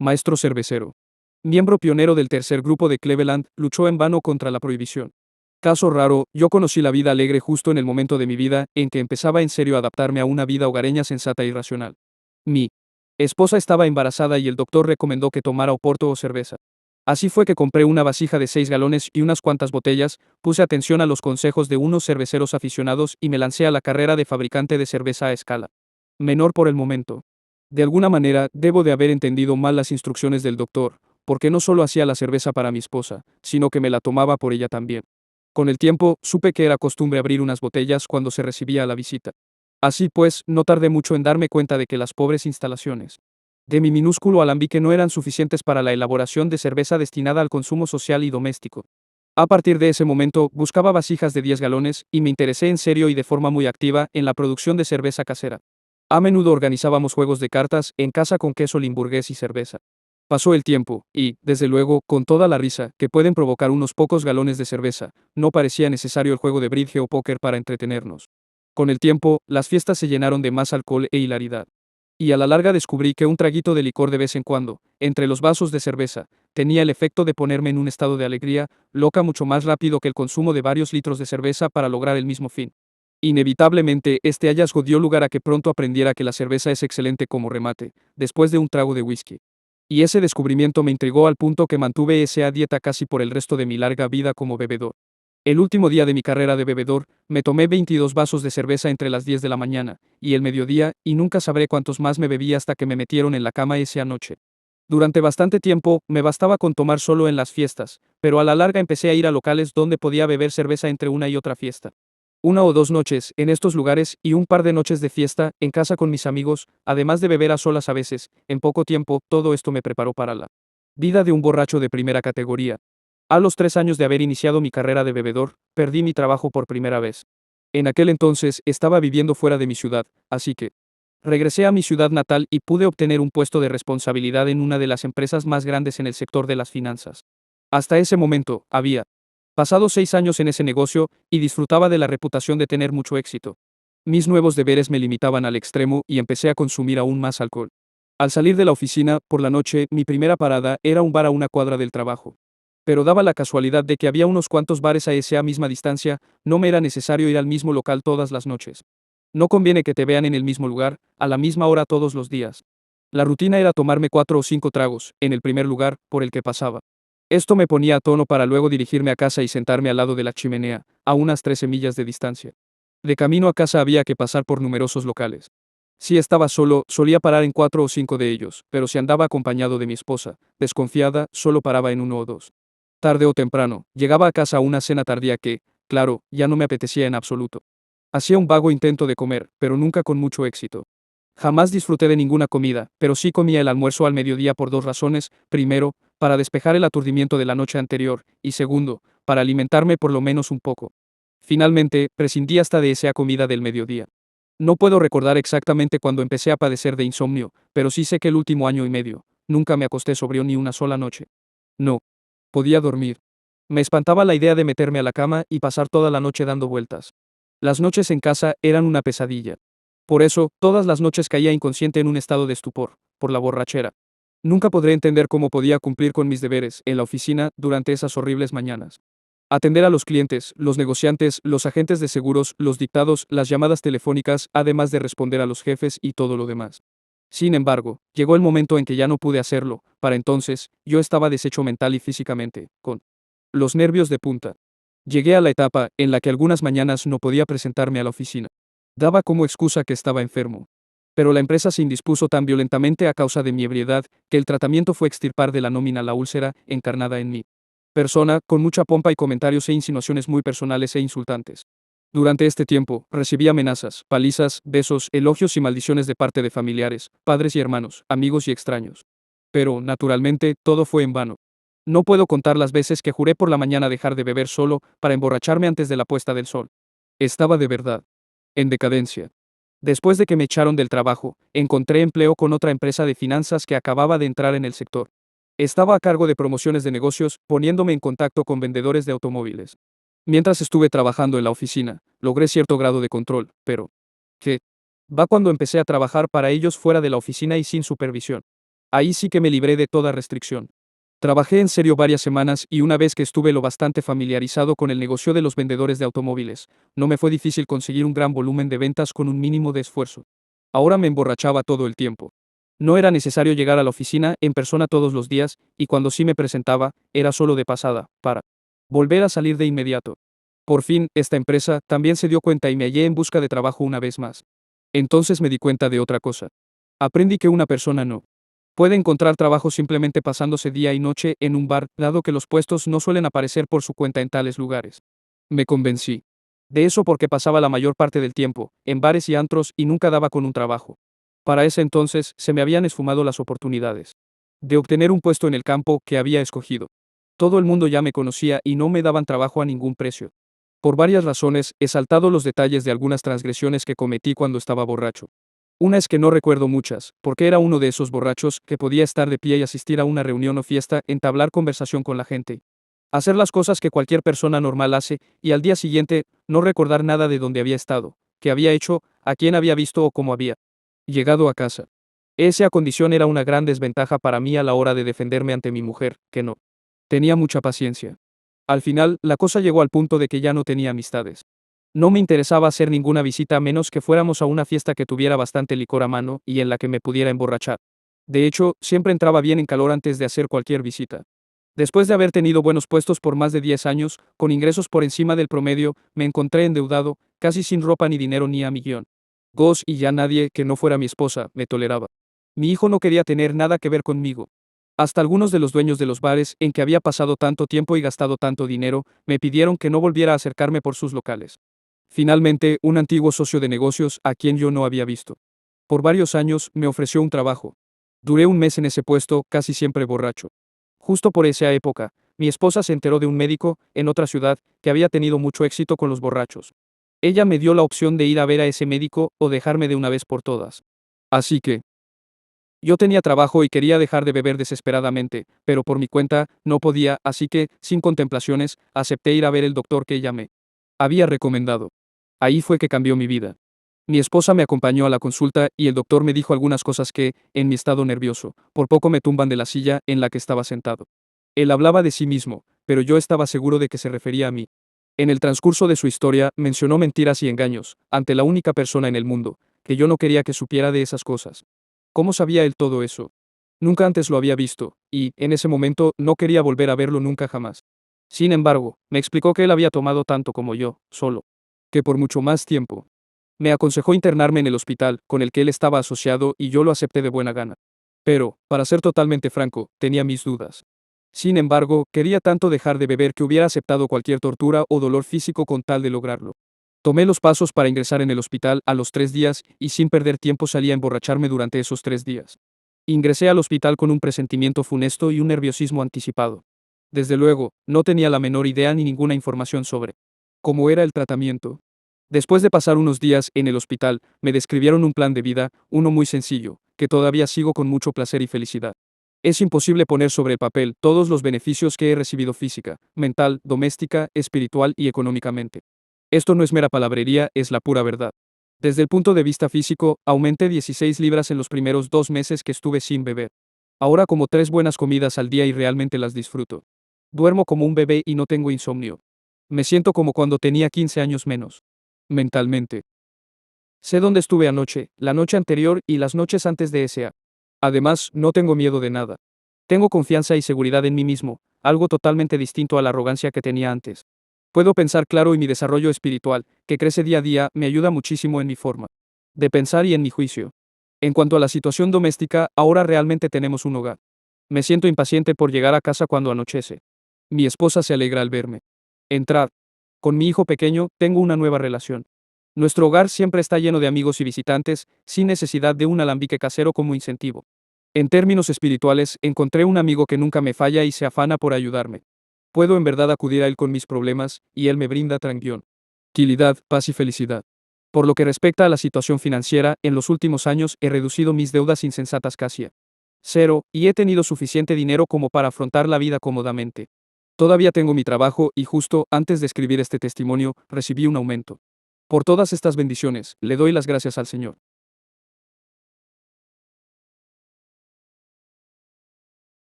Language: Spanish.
Maestro cervecero. Miembro pionero del tercer grupo de Cleveland, luchó en vano contra la prohibición. Caso raro, yo conocí la vida alegre justo en el momento de mi vida en que empezaba en serio a adaptarme a una vida hogareña sensata y racional. Mi esposa estaba embarazada y el doctor recomendó que tomara oporto o cerveza. Así fue que compré una vasija de 6 galones y unas cuantas botellas, puse atención a los consejos de unos cerveceros aficionados y me lancé a la carrera de fabricante de cerveza a escala. Menor por el momento. De alguna manera, debo de haber entendido mal las instrucciones del doctor, porque no solo hacía la cerveza para mi esposa, sino que me la tomaba por ella también. Con el tiempo, supe que era costumbre abrir unas botellas cuando se recibía a la visita. Así pues, no tardé mucho en darme cuenta de que las pobres instalaciones de mi minúsculo alambique no eran suficientes para la elaboración de cerveza destinada al consumo social y doméstico. A partir de ese momento, buscaba vasijas de 10 galones y me interesé en serio y de forma muy activa en la producción de cerveza casera. A menudo organizábamos juegos de cartas en casa con queso limburgués y cerveza. Pasó el tiempo, y, desde luego, con toda la risa que pueden provocar unos pocos galones de cerveza, no parecía necesario el juego de bridge o póker para entretenernos. Con el tiempo, las fiestas se llenaron de más alcohol e hilaridad. Y a la larga descubrí que un traguito de licor de vez en cuando, entre los vasos de cerveza, tenía el efecto de ponerme en un estado de alegría loca mucho más rápido que el consumo de varios litros de cerveza para lograr el mismo fin. Inevitablemente, este hallazgo dio lugar a que pronto aprendiera que la cerveza es excelente como remate, después de un trago de whisky. Y ese descubrimiento me intrigó al punto que mantuve esa dieta casi por el resto de mi larga vida como bebedor. El último día de mi carrera de bebedor, me tomé 22 vasos de cerveza entre las 10 de la mañana y el mediodía, y nunca sabré cuántos más me bebí hasta que me metieron en la cama esa noche. Durante bastante tiempo, me bastaba con tomar solo en las fiestas, pero a la larga empecé a ir a locales donde podía beber cerveza entre una y otra fiesta. Una o dos noches en estos lugares y un par de noches de fiesta en casa con mis amigos, además de beber a solas a veces, en poco tiempo, todo esto me preparó para la vida de un borracho de primera categoría. A los 3 años de haber iniciado mi carrera de bebedor, perdí mi trabajo por primera vez. En aquel entonces estaba viviendo fuera de mi ciudad, así que regresé a mi ciudad natal y pude obtener un puesto de responsabilidad en una de las empresas más grandes en el sector de las finanzas. Hasta ese momento, había pasado 6 años en ese negocio y disfrutaba de la reputación de tener mucho éxito. Mis nuevos deberes me limitaban al extremo y empecé a consumir aún más alcohol. Al salir de la oficina, por la noche, mi primera parada era un bar a una cuadra del trabajo. Pero daba la casualidad de que había unos cuantos bares a esa misma distancia, no me era necesario ir al mismo local todas las noches. No conviene que te vean en el mismo lugar, a la misma hora todos los días. La rutina era tomarme 4 o 5 tragos, en el primer lugar, por el que pasaba. Esto me ponía a tono para luego dirigirme a casa y sentarme al lado de la chimenea, a unas 13 millas de distancia. De camino a casa había que pasar por numerosos locales. Si estaba solo, solía parar en 4 o 5 de ellos, pero si andaba acompañado de mi esposa, desconfiada, solo paraba en uno o dos. Tarde o temprano, llegaba a casa a una cena tardía que, claro, ya no me apetecía en absoluto. Hacía un vago intento de comer, pero nunca con mucho éxito. Jamás disfruté de ninguna comida, pero sí comía el almuerzo al mediodía por dos razones: primero, para despejar el aturdimiento de la noche anterior, y segundo, para alimentarme por lo menos un poco. Finalmente, prescindí hasta de esa comida del mediodía. No puedo recordar exactamente cuándo empecé a padecer de insomnio, pero sí sé que el último año y medio, nunca me acosté sobrio ni una sola noche. No podía dormir. Me espantaba la idea de meterme a la cama y pasar toda la noche dando vueltas. Las noches en casa eran una pesadilla. Por eso, todas las noches caía inconsciente en un estado de estupor, por la borrachera. Nunca podré entender cómo podía cumplir con mis deberes en la oficina durante esas horribles mañanas. Atender a los clientes, los negociantes, los agentes de seguros, los dictados, las llamadas telefónicas, además de responder a los jefes y todo lo demás. Sin embargo, llegó el momento en que ya no pude hacerlo. Para entonces, yo estaba deshecho mental y físicamente, con los nervios de punta. Llegué a la etapa en la que algunas mañanas no podía presentarme a la oficina. Daba como excusa que estaba enfermo. Pero la empresa se indispuso tan violentamente a causa de mi ebriedad, que el tratamiento fue extirpar de la nómina la úlcera encarnada en mí. Persona, con mucha pompa y comentarios e insinuaciones muy personales e insultantes. Durante este tiempo, recibí amenazas, palizas, besos, elogios y maldiciones de parte de familiares, padres y hermanos, amigos y extraños. Pero, naturalmente, todo fue en vano. No puedo contar las veces que juré por la mañana dejar de beber solo, para emborracharme antes de la puesta del sol. Estaba de verdad en decadencia. Después de que me echaron del trabajo, encontré empleo con otra empresa de finanzas que acababa de entrar en el sector. Estaba a cargo de promociones de negocios, poniéndome en contacto con vendedores de automóviles. Mientras estuve trabajando en la oficina, logré cierto grado de control, pero ¿qué va cuando empecé a trabajar para ellos fuera de la oficina y sin supervisión? Ahí sí que me libré de toda restricción. Trabajé en serio varias semanas y una vez que estuve lo bastante familiarizado con el negocio de los vendedores de automóviles, no me fue difícil conseguir un gran volumen de ventas con un mínimo de esfuerzo. Ahora me emborrachaba todo el tiempo. No era necesario llegar a la oficina en persona todos los días, y cuando sí me presentaba, era solo de pasada, para volver a salir de inmediato. Por fin, esta empresa también se dio cuenta y me hallé en busca de trabajo una vez más. Entonces me di cuenta de otra cosa. Aprendí que una persona no puede encontrar trabajo simplemente pasándose día y noche en un bar, dado que los puestos no suelen aparecer por su cuenta en tales lugares. Me convencí de eso porque pasaba la mayor parte del tiempo en bares y antros y nunca daba con un trabajo. Para ese entonces se me habían esfumado las oportunidades de obtener un puesto en el campo que había escogido. Todo el mundo ya me conocía y no me daban trabajo a ningún precio. Por varias razones, he saltado los detalles de algunas transgresiones que cometí cuando estaba borracho. Una es que no recuerdo muchas, porque era uno de esos borrachos que podía estar de pie y asistir a una reunión o fiesta, entablar conversación con la gente, hacer las cosas que cualquier persona normal hace, y al día siguiente, no recordar nada de dónde había estado, qué había hecho, a quién había visto o cómo había llegado a casa. Esa condición era una gran desventaja para mí a la hora de defenderme ante mi mujer, que no tenía mucha paciencia. Al final, la cosa llegó al punto de que ya no tenía amistades. No me interesaba hacer ninguna visita a menos que fuéramos a una fiesta que tuviera bastante licor a mano y en la que me pudiera emborrachar. De hecho, siempre entraba bien en calor antes de hacer cualquier visita. Después de haber tenido buenos puestos por más de 10 años, con ingresos por encima del promedio, me encontré endeudado, casi sin ropa ni dinero ni a mi guión. Goz y ya nadie, que no fuera mi esposa, me toleraba. Mi hijo no quería tener nada que ver conmigo. Hasta algunos de los dueños de los bares en que había pasado tanto tiempo y gastado tanto dinero, me pidieron que no volviera a acercarme por sus locales. Finalmente, un antiguo socio de negocios, a quien yo no había visto por varios años, me ofreció un trabajo. Duré un mes en ese puesto, casi siempre borracho. Justo por esa época, mi esposa se enteró de un médico, en otra ciudad, que había tenido mucho éxito con los borrachos. Ella me dio la opción de ir a ver a ese médico o dejarme de una vez por todas. Así que, yo tenía trabajo y quería dejar de beber desesperadamente, pero por mi cuenta, no podía, así que, sin contemplaciones, acepté ir a ver el doctor que ella me había recomendado. Ahí fue que cambió mi vida. Mi esposa me acompañó a la consulta y el doctor me dijo algunas cosas que, en mi estado nervioso, por poco me tumban de la silla en la que estaba sentado. Él hablaba de sí mismo, pero yo estaba seguro de que se refería a mí. En el transcurso de su historia, mencionó mentiras y engaños, ante la única persona en el mundo, que yo no quería que supiera de esas cosas. ¿Cómo sabía él todo eso? Nunca antes lo había visto, y, en ese momento, no quería volver a verlo nunca jamás. Sin embargo, me explicó que él había tomado tanto como yo, solo, que por mucho más tiempo. Me aconsejó internarme en el hospital con el que él estaba asociado y yo lo acepté de buena gana. Pero, para ser totalmente franco, tenía mis dudas. Sin embargo, quería tanto dejar de beber que hubiera aceptado cualquier tortura o dolor físico con tal de lograrlo. Tomé los pasos para ingresar en el hospital a los 3 días y sin perder tiempo salí a emborracharme durante esos 3 días. Ingresé al hospital con un presentimiento funesto y un nerviosismo anticipado. Desde luego, no tenía la menor idea ni ninguna información sobre cómo era el tratamiento. Después de pasar unos días en el hospital, me describieron un plan de vida, uno muy sencillo, que todavía sigo con mucho placer y felicidad. Es imposible poner sobre el papel todos los beneficios que he recibido física, mental, doméstica, espiritual y económicamente. Esto no es mera palabrería, es la pura verdad. Desde el punto de vista físico, aumenté 16 libras en los primeros 2 meses que estuve sin beber. Ahora como 3 buenas comidas al día y realmente las disfruto. Duermo como un bebé y no tengo insomnio. Me siento como cuando tenía 15 años menos. Mentalmente. Sé dónde estuve anoche, la noche anterior y las noches antes de esa. Además, no tengo miedo de nada. Tengo confianza y seguridad en mí mismo, algo totalmente distinto a la arrogancia que tenía antes. Puedo pensar claro y mi desarrollo espiritual, que crece día a día, me ayuda muchísimo en mi forma de pensar y en mi juicio. En cuanto a la situación doméstica, ahora realmente tenemos un hogar. Me siento impaciente por llegar a casa cuando anochece. Mi esposa se alegra al verme entrar. Con mi hijo pequeño, tengo una nueva relación. Nuestro hogar siempre está lleno de amigos y visitantes, sin necesidad de un alambique casero como incentivo. En términos espirituales, encontré un amigo que nunca me falla y se afana por ayudarme. Puedo en verdad acudir a él con mis problemas, y él me brinda tranquilidad, paz y felicidad. Por lo que respecta a la situación financiera, en los últimos años he reducido mis deudas insensatas casi a cero, y he tenido suficiente dinero como para afrontar la vida cómodamente. Todavía tengo mi trabajo y justo antes de escribir este testimonio, recibí un aumento. Por todas estas bendiciones, le doy las gracias al Señor.